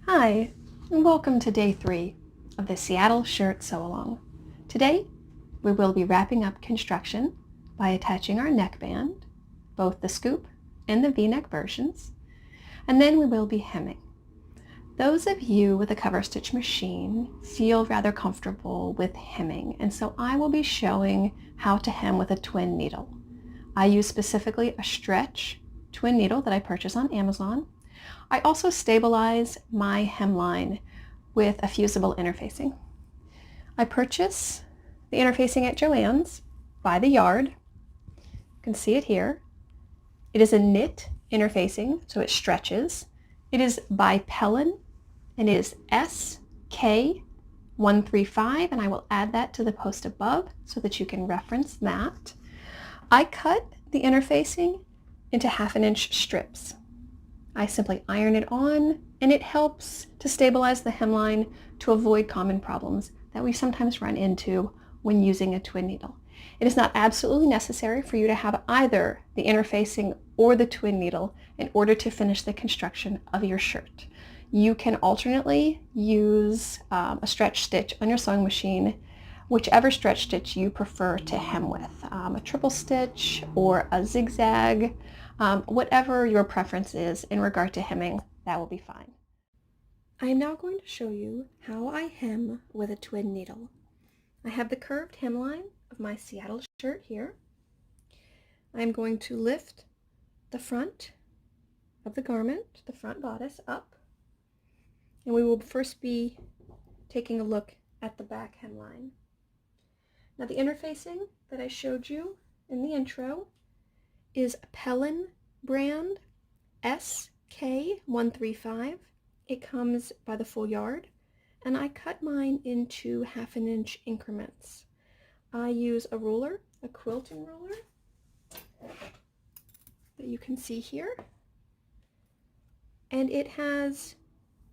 Hi, and welcome to day 3 of the Seattle Shirt Sew-Along. Today, we will be wrapping up construction by attaching our neckband, both the scoop and the V-neck versions, and then we will be hemming. Those of you with a cover stitch machine feel rather comfortable with hemming, and so I will be showing how to hem with a twin needle. I use specifically a stretch twin needle that I purchased on Amazon. I also stabilize my hemline with a fusible interfacing. I purchase the interfacing at Joann's by the yard. You can see it here. It is a knit interfacing, so it stretches. It is by Pellin, and it is SK135, and I will add that to the post above so that you can reference that. I cut the interfacing into 1/2 inch strips. I simply iron it on, and it helps to stabilize the hemline to avoid common problems that we sometimes run into when using a twin needle. It is not absolutely necessary for you to have either the interfacing or the twin needle in order to finish the construction of your shirt. You can alternately use a stretch stitch on your sewing machine, whichever stretch stitch you prefer to hem with, a triple stitch or a zigzag. Whatever your preference is in regard to hemming, that will be fine. I am now going to show you how I hem with a twin needle. I have the curved hemline of my Seattle shirt here. I'm going to lift the front of the garment, the front bodice, up, and we will first be taking a look at the back hemline. Now the interfacing that I showed you in the intro is a Pellin brand SK135. It comes by the full yard, and I cut mine into 1/2 inch increments. I use a ruler, a quilting ruler that you can see here, and it has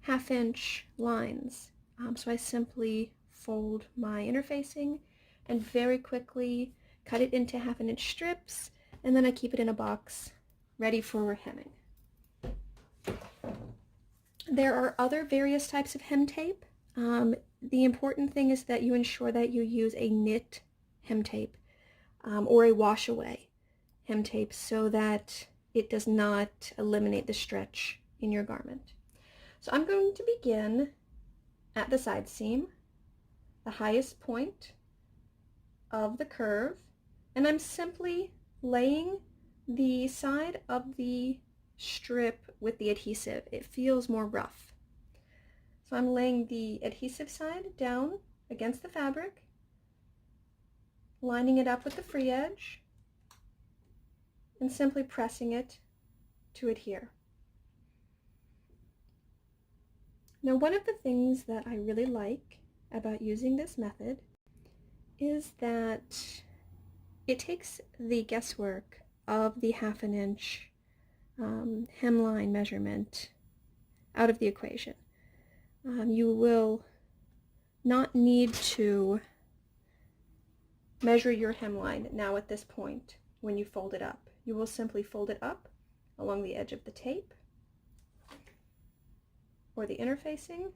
1/2 inch lines. So I simply fold my interfacing and very quickly cut it into 1/2 inch strips, and then I keep it in a box ready for hemming. There are other various types of hem tape. The important thing is that you ensure that you use a knit hem tape or a wash away hem tape so that it does not eliminate the stretch in your garment. So I'm going to begin at the side seam, the highest point of the curve, and I'm simply laying the side of the strip with the adhesive. It feels more rough. So I'm laying the adhesive side down against the fabric, lining it up with the free edge, and simply pressing it to adhere. Now, one of the things that I really like about using this method is that it takes the guesswork of the 1/2 inch hemline measurement out of the equation. You will not need to measure your hemline now at this point when you fold it up. You will simply fold it up along the edge of the tape or the interfacing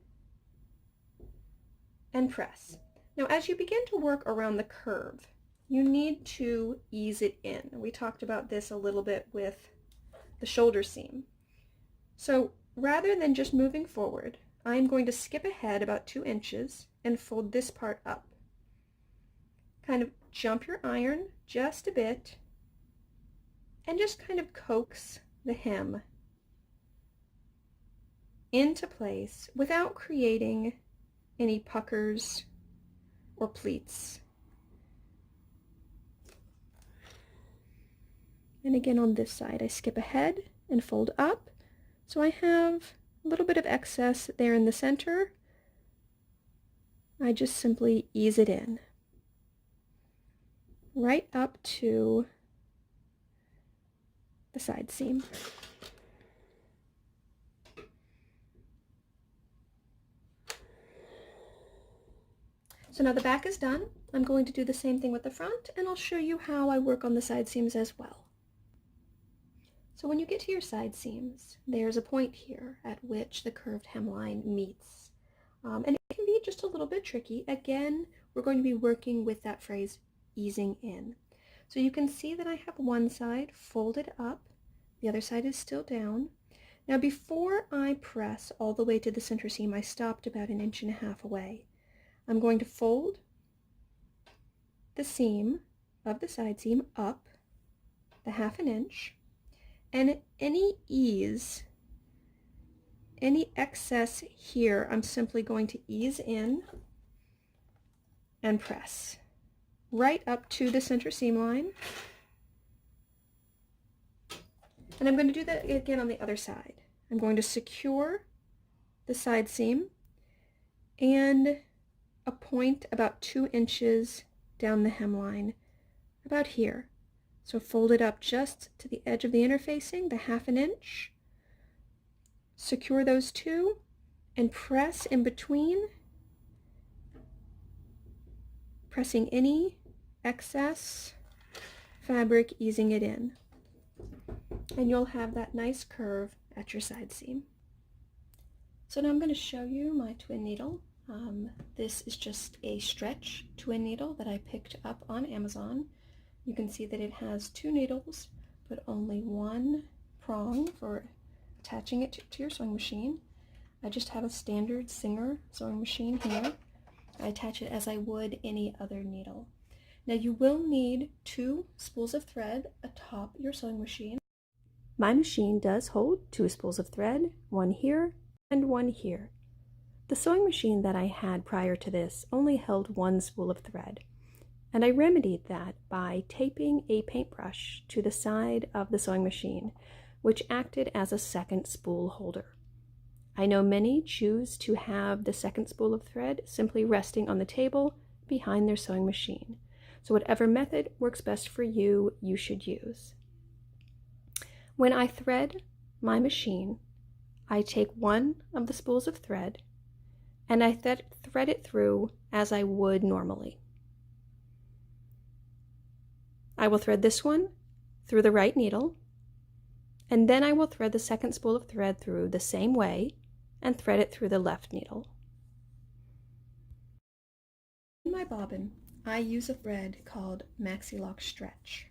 and press. Now, as you begin to work around the curve, you need to ease it in. We talked about this a little bit with the shoulder seam. So rather than just moving forward, I'm going to skip ahead about 2 inches and fold this part up. Kind of jump your iron just a bit and just kind of coax the hem into place without creating any puckers or pleats. And again on this side, I skip ahead and fold up. So I have a little bit of excess there in the center. I just simply ease it in right up to the side seam. So now the back is done. I'm going to do the same thing with the front, and I'll show you how I work on the side seams as well. So when you get to your side seams, there's a point here at which the curved hemline meets. And it can be just a little bit tricky. Again, we're going to be working with that phrase, easing in. So you can see that I have one side folded up, the other side is still down. Now before I press all the way to the center seam, I stopped about 1.5 inches away. I'm going to fold the seam of the side seam up the 1/2 inch, and any excess here, I'm simply going to ease in and press right up to the center seam line. And I'm going to do that again on the other side. I'm going to secure the side seam and a point about 2 inches down the hemline, about here. So fold it up just to the edge of the interfacing, the 1/2 inch. Secure those two and press in between, pressing any excess fabric, easing it in. And you'll have that nice curve at your side seam. So now I'm going to show you my twin needle. This is just a stretch twin needle that I picked up on Amazon. You can see that it has 2 needles, but only 1 prong for attaching it to your sewing machine. I just have a standard Singer sewing machine here. I attach it as I would any other needle. Now you will need 2 spools of thread atop your sewing machine. My machine does hold 2 spools of thread, one here and one here. The sewing machine that I had prior to this only held 1 spool of thread, and I remedied that by taping a paintbrush to the side of the sewing machine, which acted as a second spool holder. I know many choose to have the second spool of thread simply resting on the table behind their sewing machine. So whatever method works best for you, you should use. When I thread my machine, I take one of the spools of thread and I thread it through as I would normally. I will thread this one through the right needle, and then I will thread the second spool of thread through the same way and thread it through the left needle. In my bobbin, I use a thread called Maxi Lock Stretch.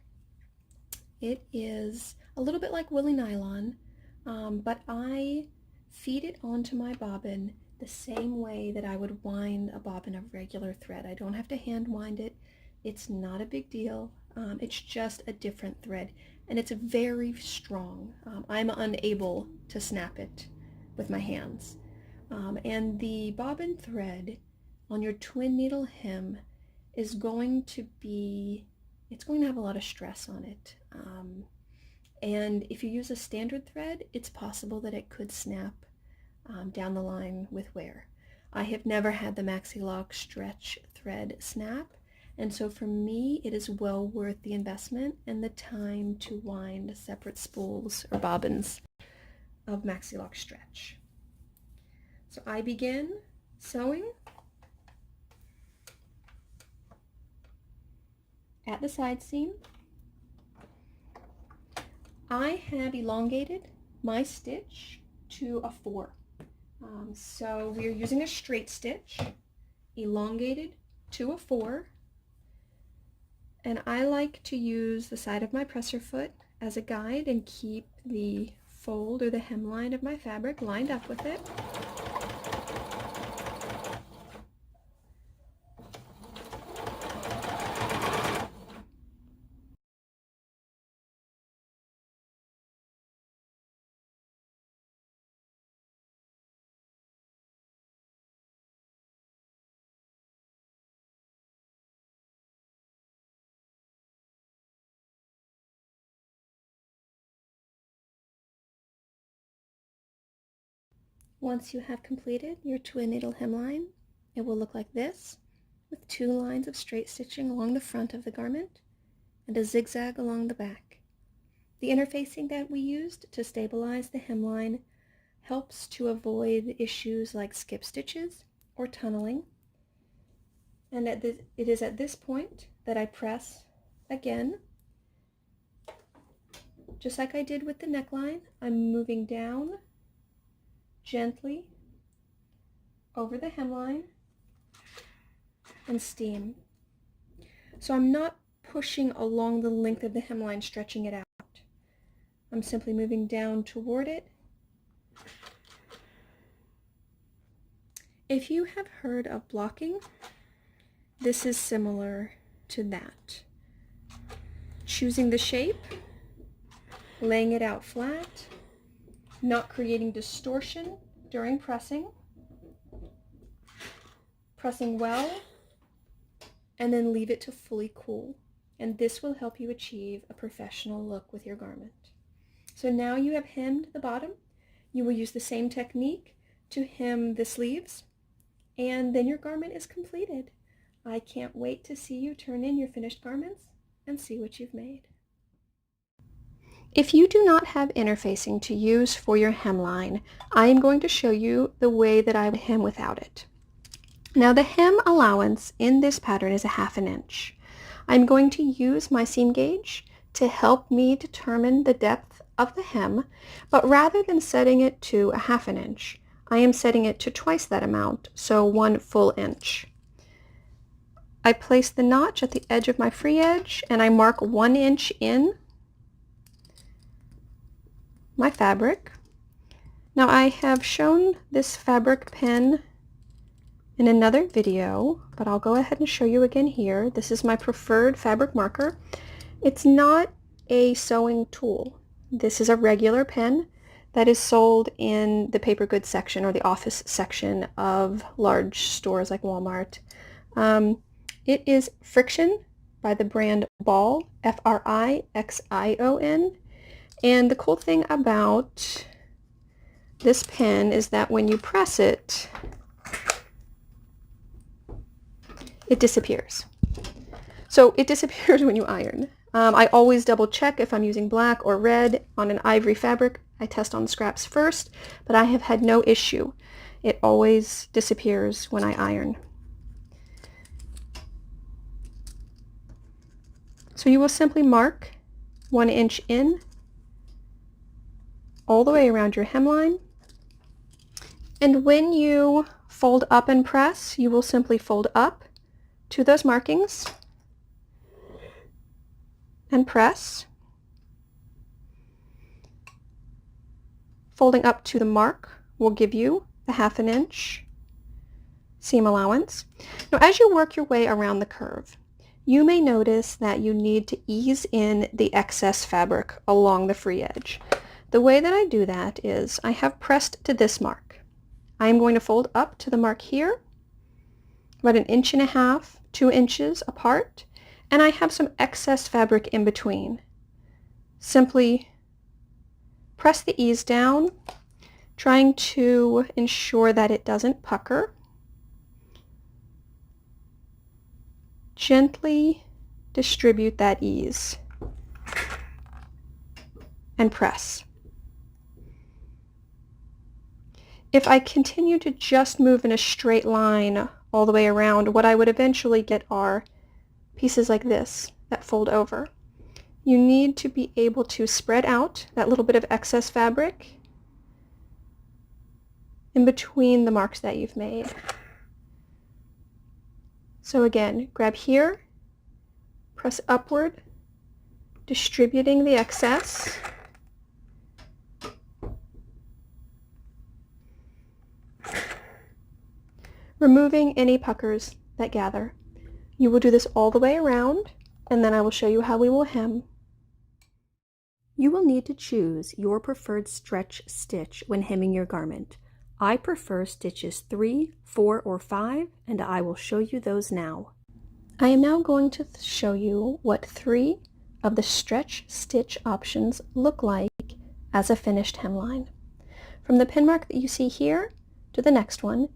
It is a little bit like woolly nylon, but I feed it onto my bobbin the same way that I would wind a bobbin of regular thread. I don't have to hand wind it. It's not a big deal. It's just a different thread, and it's very strong. I'm unable to snap it with my hands. And the bobbin thread on your twin needle hem is going to have a lot of stress on it. And if you use a standard thread, it's possible that it could snap down the line with wear. I have never had the Maxi Lock Stretch thread snap, and so for me it is well worth the investment and the time to wind separate spools or bobbins of Maxi Lock Stretch. So I begin sewing at the side seam. I have elongated my stitch to a 4. So we are using a straight stitch, elongated to a 4, and I like to use the side of my presser foot as a guide and keep the fold or the hemline of my fabric lined up with it. Once you have completed your twin needle hemline, it will look like this, with 2 lines of straight stitching along the front of the garment and a zigzag along the back. The interfacing that we used to stabilize the hemline helps to avoid issues like skip stitches or tunneling. And it is at this point that I press again just like I did with the neckline, I'm moving down gently over the hemline and steam. So I'm not pushing along the length of the hemline, stretching it out. I'm simply moving down toward it. If you have heard of blocking, this is similar to that. Choosing the shape, laying it out flat, not creating distortion during pressing, pressing well, and then leave it to fully cool. And this will help you achieve a professional look with your garment. So now you have hemmed the bottom. You will use the same technique to hem the sleeves, and then your garment is completed. I can't wait to see you turn in your finished garments and see what you've made. If you do not have interfacing to use for your hemline, I am going to show you the way that I would hem without it. Now the hem allowance in this pattern is 1/2 inch. I'm going to use my seam gauge to help me determine the depth of the hem, but rather than setting it to 1/2 inch, I am setting it to twice that amount, so 1 full inch. I place the notch at the edge of my free edge and I mark 1 inch in my fabric. Now I have shown this fabric pen in another video, but I'll go ahead and show you again here. This is my preferred fabric marker. It's not a sewing tool. This is a regular pen that is sold in the paper goods section or the office section of large stores like Walmart. It is Friction by the brand Ball, Frixion. And the cool thing about this pen is that when you press it, it disappears. So it disappears when you iron. I always double check if I'm using black or red on an ivory fabric. I test on scraps first, but I have had no issue. It always disappears when I iron. So you will simply mark 1 inch in all the way around your hemline. And when you fold up and press, you will simply fold up to those markings and press, folding up to the mark will give you the 1/2 inch seam allowance. Now as you work your way around the curve, you may notice that you need to ease in the excess fabric along the free edge. The way that I do that is I have pressed to this mark. I am going to fold up to the mark here, about 1.5 inches, 2 inches apart, and I have some excess fabric in between. Simply press the ease down, trying to ensure that it doesn't pucker. Gently distribute that ease and press. If I continue to just move in a straight line all the way around, what I would eventually get are pieces like this that fold over. You need to be able to spread out that little bit of excess fabric in between the marks that you've made. So again, grab here, press upward, distributing the excess. Removing any puckers that gather. You will do this all the way around, and then I will show you how we will hem. You will need to choose your preferred stretch stitch when hemming your garment. I prefer stitches 3, 4, or 5, and I will show you those now. I am now going to show you what 3 of the stretch stitch options look like as a finished hemline. From the pin mark that you see here to the next one,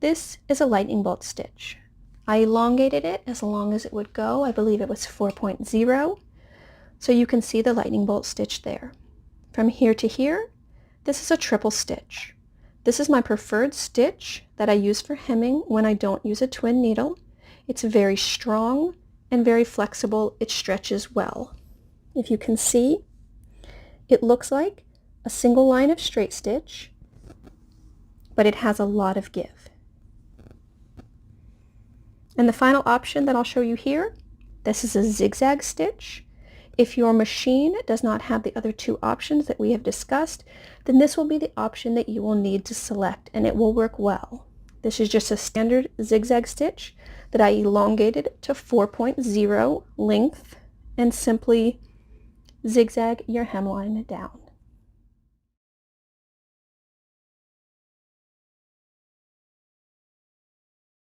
this is a lightning bolt stitch. I elongated it as long as it would go. I believe it was 4.0, so you can see the lightning bolt stitch there. From here to here, this is a triple stitch. This is my preferred stitch that I use for hemming when I don't use a twin needle. It's very strong and very flexible. It stretches well. If you can see, It looks like a single line of straight stitch, but it has a lot of give. And the final option that I'll show you here, this is a zigzag stitch. If your machine does not have the other two options that we have discussed, then this will be the option that you will need to select, and it will work well. This is just a standard zigzag stitch that I elongated to 4.0 length and simply zigzag your hemline down.